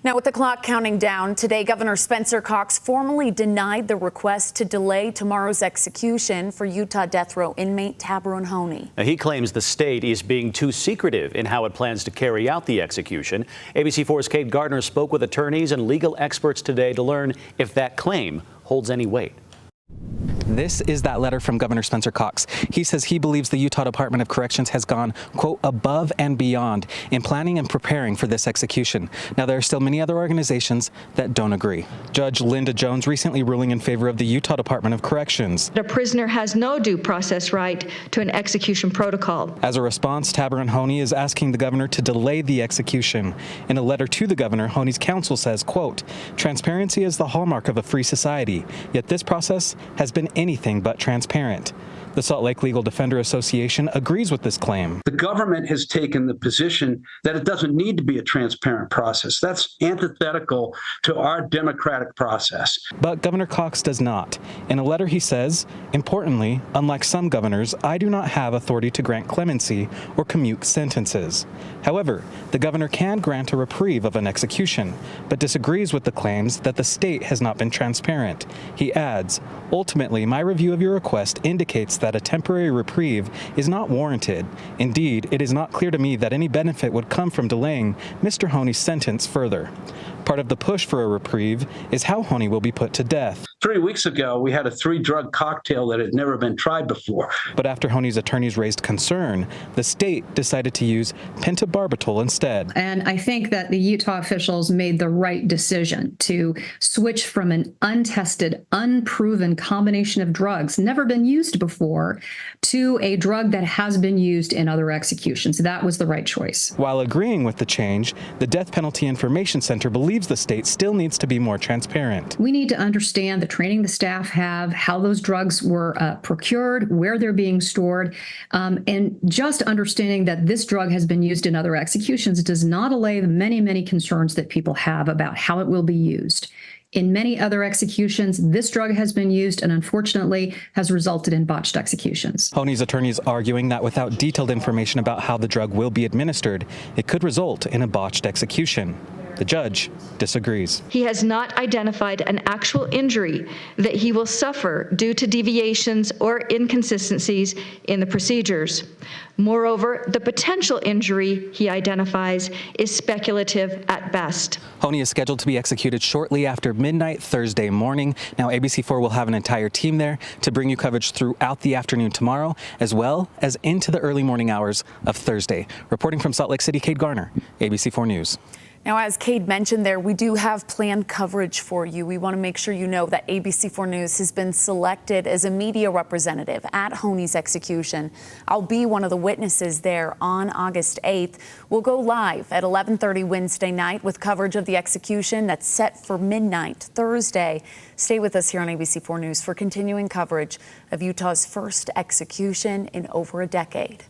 Now, with the clock counting down, today Governor Spencer Cox formally denied the request to delay tomorrow's execution for Utah death row inmate Taberon Honie. Now, he claims the state is being too secretive in how it plans to carry out the execution. ABC4's Kate Gardner spoke with attorneys and legal experts today to learn if that claim holds any weight. This is that letter from Governor Spencer Cox. He says he believes the Utah Department of Corrections has gone, quote, above and beyond in planning and preparing for this execution. Now, there are still many other organizations that don't agree. Judge Linda Jones recently ruling in favor of the Utah Department of Corrections. A prisoner has no due process right to an execution protocol. As a response, Taberon Honie is asking the governor to delay the execution. In a letter to the governor, Honie's counsel says, quote, transparency is the hallmark of a free society, yet this process has been anything but transparent. The Salt Lake Legal Defender Association agrees with this claim. The government has taken the position that it doesn't need to be a transparent process. That's antithetical to our democratic process. But Governor Cox does not. In a letter he says, importantly, unlike some governors, I do not have authority to grant clemency or commute sentences. However, the governor can grant a reprieve of an execution, but disagrees with the claims that the state has not been transparent. He adds, ultimately, my review of your request indicates that a temporary reprieve is not warranted. Indeed, it is not clear to me that any benefit would come from delaying Mr. Honie's sentence further. Part of the push for a reprieve is how Honie will be put to death. 3 weeks ago, we had a 3-drug cocktail that had never been tried before. But after Honie's attorneys raised concern, the state decided to use pentobarbital instead. And I think that the Utah officials made the right decision to switch from an untested, unproven combination of drugs, never been used before, to a drug that has been used in other executions. That was the right choice. While agreeing with the change, the Death Penalty Information Center believes the state still needs to be more transparent. We need to understand the training the staff have, how those drugs were procured, where they're being stored, and just understanding that this drug has been used in other executions does not allay the many, many concerns that people have about how it will be used. In many other executions, this drug has been used and unfortunately has resulted in botched executions. Honie's attorney is arguing that without detailed information about how the drug will be administered, it could result in a botched execution. The judge disagrees. He has not identified an actual injury that he will suffer due to deviations or inconsistencies in the procedures. Moreover, the potential injury he identifies is speculative at best. Honie is scheduled to be executed shortly after midnight Thursday morning. Now, ABC4 will have an entire team there to bring you coverage throughout the afternoon tomorrow, as well as into the early morning hours of Thursday. Reporting from Salt Lake City, Kate Gardner, ABC4 News. Now, as Kate mentioned there, we do have planned coverage for you. We want to make sure you know that ABC4 News has been selected as a media representative at Honie's execution. I'll be one of the witnesses there on August 8th. We'll go live at 11:30 Wednesday night with coverage of the execution that's set for midnight Thursday. Stay with us here on ABC4 News for continuing coverage of Utah's first execution in over a decade.